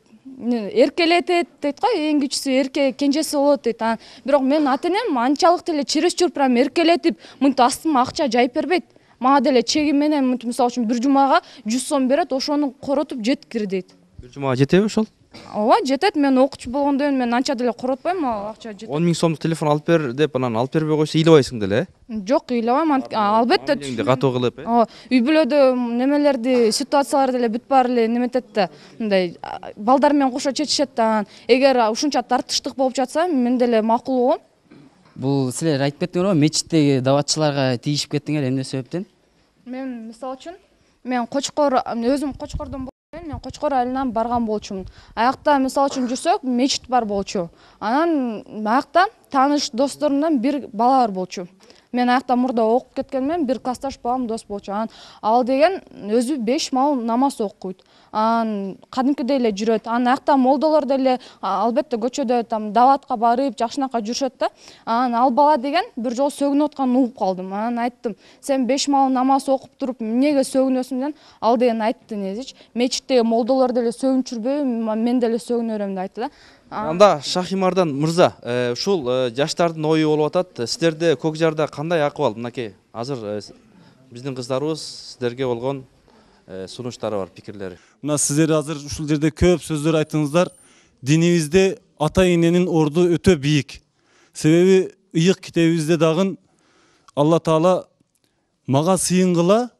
эркелетет дейт го, эң кичүүсү эрке кенжеси болот дейт. Бирок мен ата энем анчалык деле чересчур прям эркелетип, мынтип астыма акча жайып бербейт. Мага деле чеги менен мисалы үчүн бир жумага 100 сом берет, ошону коротуп жеткир дейт. Бир жумага жетеби ошол? Ооба, жетет. Мен окуучу болгондон кийин мен анча деле коротпойм, акча жетет. 10 000 сомдук телефон алып бер деп, анан алып бербей койсо ыйлабайсың деле, Жок, ыйлабайм. Албетте түшүнүм. Катуу кылып, үй бүлөдө немелерди, ситуациялар деле бүт баары эле неметет да. Мындай балдар менен кошо чечишет да. Эгер ушунча тартыштык болуп жатса, мен деле макул болом. Бул силер айтып кеттиңер го, мечиттеги даватчыларга тийишип кеттиңер, эмне себептен? Мен мисалы үчүн мен өзүм Кочкордон болом, мен Кочкор айылынан барган болчумун. Аякта мисалы үчүн жүрсөк, мечит бар болчу. Анан аякта тааныш досторумдан бир бала бар болчу. Мен аякта мурда окуп кеткенмен бир классташ балам дос болчу. Ал деген өзү 5 мал намаз окуйт. Кадимкидей эле жүрөт. Аякта молдолор деле албетте көчөдө даватка барып, жакшынакай жүрүшөт да. Ал бала деген бир жолу сөгүнүп атканын угуп калдым. Айттым, сен 5 мал намаз окуп туруп эмнеге сөгүнөсүң деген. Ал деген айтты незичи, мечиттеги молдолор деле сөгүнчүрбөйбү, мен деле сөгүнөрөм деп айтты да. Анда Шахимардан мырза, ушул жаштардын ою болуп атат. Силерде Көк Жарда кандай акыбал? Мынакей азыр биздин кыздарыбыз сиздерге болгон сунуштары бар, пикирлери. Мына сиздер азыр ушул жерде көп сөздөр айттыңыздар. Динибизде ата эненин орду өтө бийик. Себеби ыйык китебибизде дагы Алла Таала мага сыйынгыла,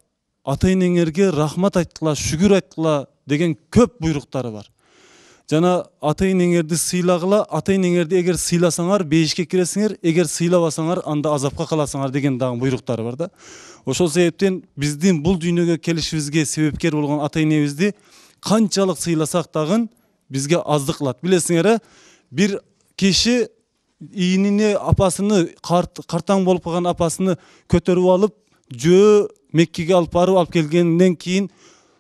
ата энеңерге рахмат айткыла, шүгүр айткыла деген көп буйруктары бар. жана ата энеңерди сыйлагыла, ата энеңерди эгер сыйласаңар бейишке киресиңер, эгер сыйлабасаңар анда азапка каласыңар деген дагы буйруктары бар да. Ошол себептен биздин бул дүйнөгө келишибизге себепкер болгон ата энебизди канчалык сыйласак дагы бизге аздык кылат. Билесиңер, бир киши ийинине апасыны, картаң болуп калган апасыны көтөрүп алып, жөө Меккеге алып барып алып келгенден кийин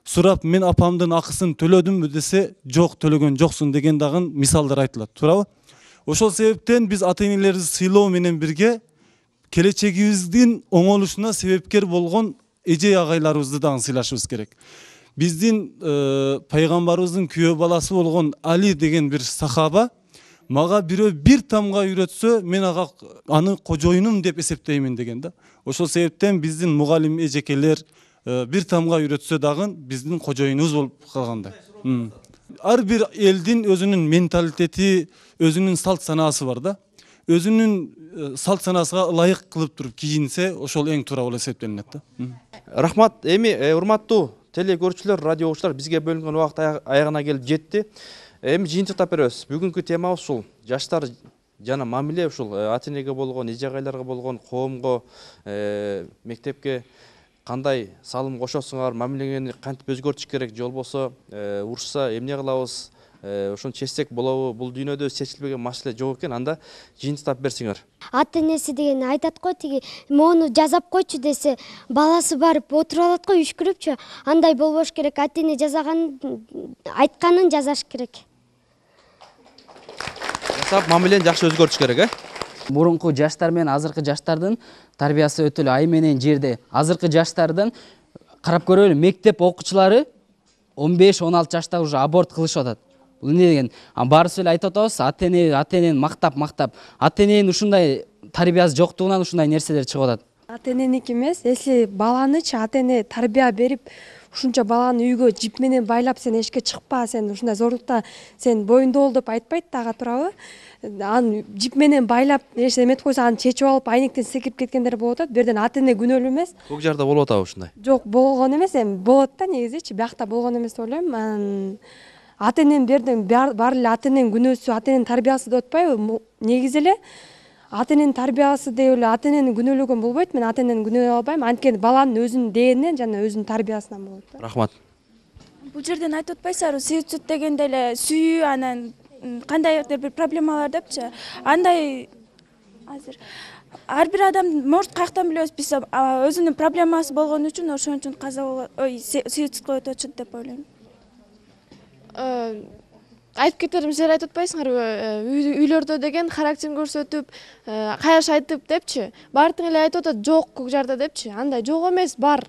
сурап, мен апамдын акысын төлөдүмбү десе, жок, төлөгөн жоксуң деген дагы мисалдар айтылат, туурабы? Ошол себептен биз ата энелерди сыйлоо менен бирге келечегибиздин оңолушуна себепкер болгон эже агайларыбызды дагы сыйлашыбыз керек. Биздин пайгамбарыбыздын күйөө баласы болгон Али деген бир сахаба мага бирөө бир тамга үйрөтсө, мен аны кожоюнум деп эсептеймин деген да. Ошол себептен биздин мугалим эжекелер бир тамга үйрөтсө дагы биздин кожоюнубуз болуп калгандай. Ар бир элдин өзүнүн менталитети, өзүнүн салт санаасы бар да. Өзүнүн салт санаасына ылайык кылып туруп кийинсе, ошол эң туура болуп эсептелинет да. Рахмат. Эми урматтуу теле көрүүчүлөр, радио угуучулар, бизге бөлүнгөн убакыт аягына келип жетти. Эми жыйынтыктап беребиз. Бүгүнкү темабыз ушул жаштар жана мамиле, ушул ата энеге болгон, эже агайларга болгон, коомго, мектепке кандай салым кошосуңар, мамилеңени кантип өзгөртүш керек, же болбосо урушса эмне кылабыз, ошону чечсек болобу? Бул дүйнөдө чечилбеген маселе жок экен, анда жыйынтыктап берсиңер. Ата энеси деген айтат го, тиги мону жазап койчу десе, баласы барып отуруп алат го үшкүрүпчү. Андай болбош керек. Ата эне жазаган, айтканын жазаш керек. Жасап мамилени жакшы өзгөртүш керек, Мурунку жаштар менен азыркы жаштардын тарбиясы өтө эле ай менен жерде. Азыркы жаштардын карап көрөлү, мектеп окуучулары 15-16 жашта уже аборт кылышып атат. Бул эмне деген? Баарыбыз эле айтып атабыз, ата энени мактап. Ата эненин ушундай тарбиясы жоктугунан ушундай нерселер чыгып атат. Ата эненики эмес, если баланычы ата эне тарбия берип, ушунча баланы үйгө жип менен байлап, сен эшикке чыкпа, сен ушундай зорлукта сен боюнда бол деп айтпайт дагы, туурабы? Аны жип менен байлап, эч эметип койсо, аны чечип алып, айнектен секирип кеткендер болуп атат. Берден ата эне күнөөлүү эмес. Көк жарда болуп атабы ушундай? Жок, болгон эмес, эми болот да негизичи, биякта болгон эмес деп ойлойм. Ата эненин берден баары эле ата эненин күнөөсү, ата эненин тарбиясы деп атпайбы? Негизи эле ата эненин тарбиясы деп эле ата энени күнөөлөгөн болбойт. Мен ата энени күнөөлөй албайм. Анткени баланын өзүнүн дээринен жана өзүнүн тарбиясынан болот да. Рахмат. Бул жерден айтып атпайсыздарбы, суицид дегенде эле сүйүү, анан кандайдыр бир проблемалар депчи. Андай азыр ар бир адам может каяктан билебиз, биз өзүнүн проблемасы болгон үчүн ошон үчүн каза суицидке өтүп атышат деп ойлойм. Айтып кетерим, силер айтып атпайсыңарбы, үйлөрдө деген характерин көрсөтүп, каяш айтып депчи. Баардыгы эле айтып атат, жок көк жарда депчи. Андай жок эмес, бар.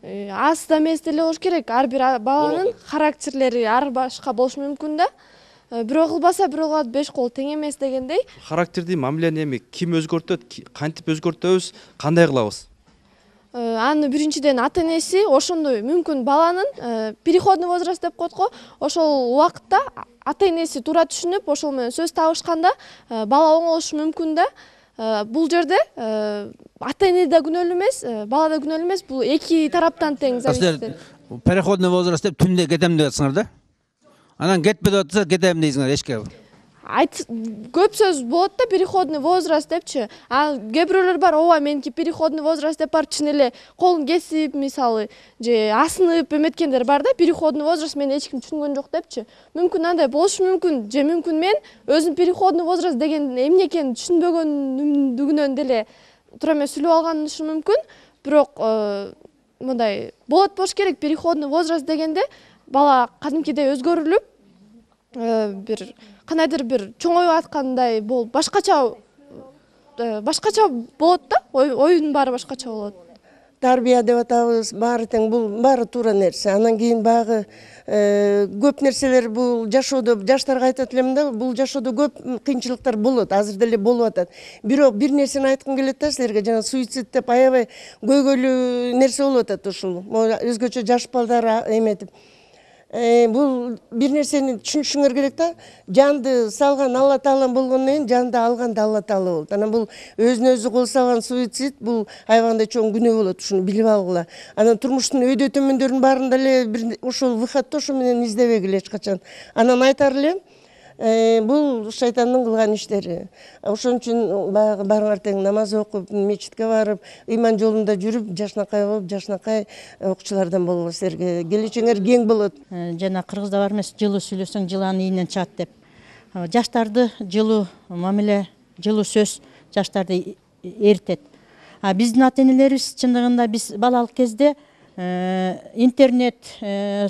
Аз да эмес деле болуш керек. Ар бир баланын характерлери ар башка болушу мүмкүн да. Бирөө кылбаса бирөө кылат, 5 кол тең эмес дегендей. Характерди, мамилени эми ким өзгөртөт, кантип өзгөртөбүз, кандай кылабыз? Аны биринчиден ата энеси ошондой мүмкүн баланын переходный возраст деп коет го. Ошол убакытта ата энеси туура түшүнүп, ошол менен сөз табышканда бала оңолушу мүмкүн да. Бул жерде ата эне да күнөөлүү эмес, бала да күнөөлүү эмес. Бул эки тараптан тең зависит. Переходный возраст деп түндө кетем деп атсыңар да. Анан кетпей деп атса кетем дейсиңер эшке. Көп сөз болот да, переходный возраст депчи. Кээ бирөөлөр бар, ооба меники переходный возраст деп барып чын эле колун кесип, мисалы, же асынып эметкендер бар да, переходный возраст мени эч ким түшүнгөн жок депчи. Мүмкүн андай болушу мүмкүн, же мүмкүн мен өзүм переходный возраст деген эмне экенин түшүнбөгөндүгүнөн деле туура эмес сүйлөп алганым мүмкүн. Бирок мындай болот болуш керек, переходный возраст дегенде бала кадимкидей өзгөрүлүп, бир кандайдыр бир чоңоюп аткандай болуп, башкача болот да, оюнун баары башкача болот. Тарбия деп атабыз, баары тең, бул баары туура нерсе. Анан кийин багы көп нерселер бул жашоодо, жаштарга айтат элем да, бул жашоодо көп кыйынчылыктар болот, азыр деле болуп атат. Бирок бир нерсени айткым келет да силерге, жана суицид деп аябай көйгөйлүү нерсе болуп атат ушул. Өзгөчө жаш балдар эметип. бул бир нерсени түшүнүшүңөр керек да. Жанды салган Алла Таала болгондон кийин жанды алган да Алла Таала болот. Анан бул өзүнө өзү кол салган суицид бул аябагандай чоң күнөө болот. Ушуну билип алгыла. Анан турмуштун өйдө төмөндөрүнүн баарында эле бир ошол выходду ошо менен издебегиле эч качан. Анан айтар элем, бул шайтандын кылган иштери. Ошон үчүн баягы барыңар тең намаз окуп, мечитке барып, ыйман жолунда жүрүп, жашнакай болуп, жашнакай окуучулардан болго силерге келечегиңер кең болот. Жана кыргызда бар эмес, жылуу сүйлөсөң жылан ийинен чыгат деп. Жаштарды жылуу мамиле, жылуу сөз жаштарды эритет. Биздин ата-энелерибиз чындыгында биз балалык кезде интернет,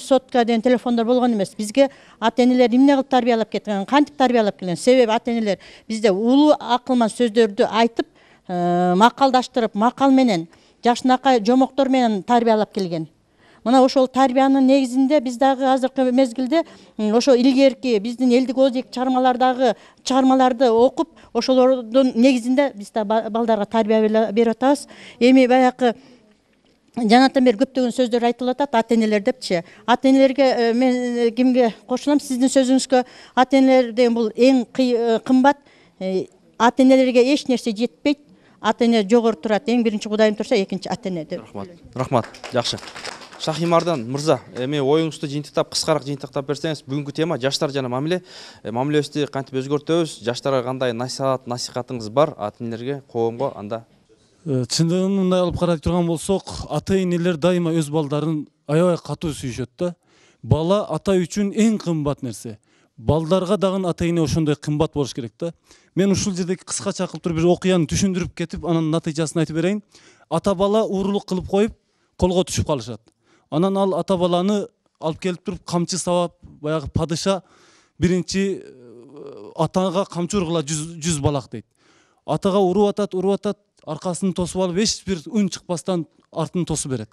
сотка деген телефондор болгон эмес. Бизге ата-энелер эмне кылып тарбиялап кеткен, кантип тарбиялап келген? Себеби ата-энелер бизде улуу акылман сөздөрдү айтып, макалдаштырып, макал менен, жашнакай жомоктор менен тарбиялап келген. Мына ошол тарбиянын негизинде биз дагы азыркы мезгилде ошо илгерки биздин элдик озек чыгармаларды окуп, ошолордун негизинде биз да балдарга тарбия берип атабыз. Эми баягы жанатан бери көптөгөн сөздөр айтылып атат, ата-энелер депчи. Ата-энелерге мен кимге кошулам? Сиздин сөзүңүзгө ата-энелер деген бул эң кымбат. Ата-энелерге эч нерсе жетпейт. Ата-эне жогору турат. Эң биринчи Кудайым турса, экинчи ата-эне деп. Рахмат. Жакшы. Шахимардан мырза, эми оюңузду жыйынтыктап, кыскараак жыйынтыктап берсеңиз, бүгүнкү тема жаштар жана мамиле. Мамилебизди кантип өзгөртөбүз? Жаштарга кандай насихатыңыз бар? Ата-энелерге, коомго анда? Чындыгын мындай алып карай турган болсок, ата-энелер дайыма өз балдарын аябай катуу сүйүшөт да. Бала ата үчүн эң кымбат нерсе. Балдарга дагы ата-эне ошондой кымбат болуш керек да. Мен ушул жерде кыскача кылып туруп бир окуяны түшүндүрүп кетип, анын натыйжасын айтып берейин. Ата бала уурулук кылып коюп, колго түшүп калышат. Анан ал ата баланы алып келип туруп камчы сабап, баягы падыша биринчи атага камчы ургула 100 балак дейт. Атага уруп атат, аркасын тосуп алып, эч бир үн чыкпастан артын тосуп берет.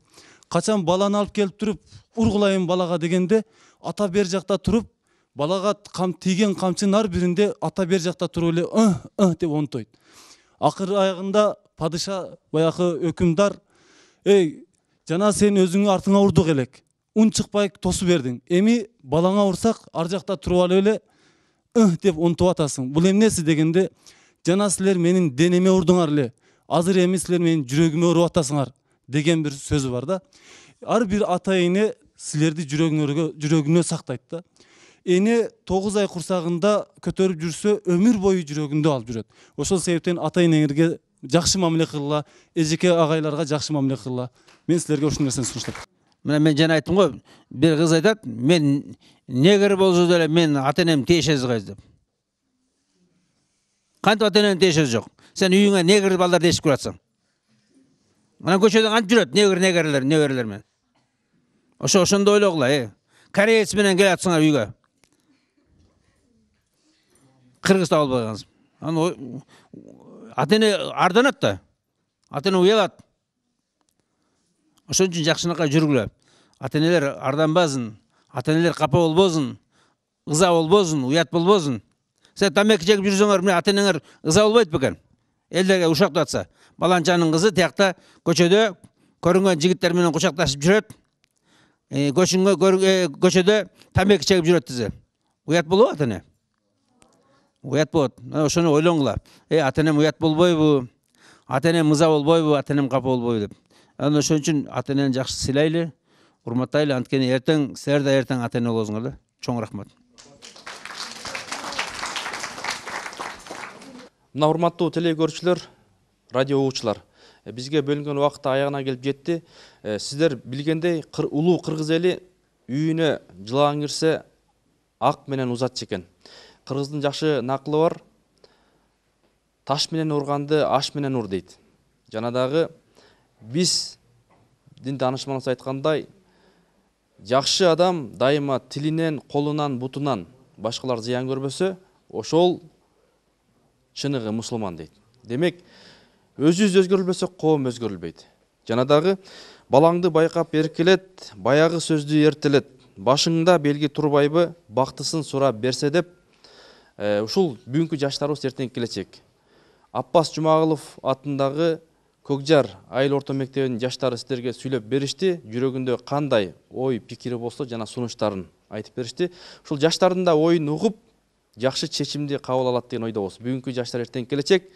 Качан баланы алып келип туруп ургулайын балага дегенде, ата бер жакта туруп, балага тийген камчынын ар биринде ата бер жакта туруп эле деп онтойт. Акыр аягында падыша баягы өкүмдар, эй, жана сен өзүңө артыңа урдук элек. Ун чыкпай тосуп бердиң. Эми балаңа урсак, ар жакта туруп алып эле деп онтуп атасың. Бул эмнеси дегенде, жана силер менин денеме урдуңар эле. Азыр эми силер менин жүрөгүмө уруп атасыңар деген бир сөзү бар да. Ар бир ата-эне силерди жүрөгүнө сактайт да. Эне 9 ай курсагында көтөрүп жүрсө, өмүр бою жүрөгүндө алып жүрөт. Ошол себептен ата-энеңерге жакшы мамиле кылгыла, эжеке агайларга жакшы мамиле кылгыла. Мен силерге ушул нерсени сунуштайм. Мына мен жана айттым го, бир кыз айтат, мен негер болсо деле мен ата-энем тиешеси кайсы деп. Кантип ата-эненин тиешеси жок? Сен үйүңө негер балдарды ешип киратсың. Анан көчөдө кантип жүрөт неберелер менен. Ошондой ойлогула, кореец менен келатсыңар үйгө. Кыргызда болбойгансыз. Анан ата-эне арданат да. Ата-эне уялат. Ошон үчүн жакшынакай жүргүлө. Ата-энелер арданбасын, ата-энелер капа болбосун, ыза болбосун, уят болбосун. Сен тамеки чегип жүрсөңөр, мына ата-энеңер ыза болбойт бекен? Элдерге ушактап атса, баланчанын кызы тиякта көчөдө көрүнгөн жигиттер менен кучакташып жүрөт. Көчөдө тамеки чегип жүрөт десе. Уят болобу ата-эне? Уят болот. Ошону ойлоңула. Ата-энем уят болбойбу? Ата-энем ыза болбойбу? Ата-энем капа болбойбу деп. Анан ошон үчүн ата-энени жакшы сыйлайлы, урматтайлы. Анткени эртең силер да эртең ата-эне болосуңар да. Чоң рахмат. Мына урматтуу телегөрүүчүлөр, радио угуучулар, бизге бөлүнгөн убакыт аягына келип жетти. Сиздер билгендей, улуу кыргыз эли үйүнө жылаң кирсе ак менен узатчу экен. Кыргыздын жакшы накылы бар. Таш менен урганды аш менен ур дейт. Жана дагы биз дин данышманыбыз айткандай, жакшы адам дайыма тилинен, колунан, бутунан башкалар зыян көрбөсө, ошол чыныгы мусулман дейт. Демек, өзүбүз өзгөрүлбөсөк, коом өзгөрүлбөйт. Жана дагы балаңды байкап эркелет, баягы сөздү эртелет. Башыңда белги турбайбы, бактысын сурап берсе деп, ушул бүгүнкү жаштарыбыз эртең келечек. Аппас Жумагулов атындагы Көкжар айыл орто мектебинин жаштары сиздерге сүйлөп беришти. Жүрөгүндө кандай ой, пикири болсо жана сунуштарын айтып беришти. Ушул жаштардын да оюн угуп, жакшы чечимди кабыл алат деген ойдобуз. Бүгүнкү жаштар эртең келечек.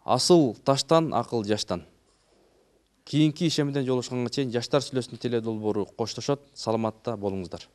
Асыл таштан, акыл жаштан. Кийинки ишемден жолугушканга чейин Жаштар сүйлөсүнүн теле долбоору коштошот. Саламатта болуңуздар.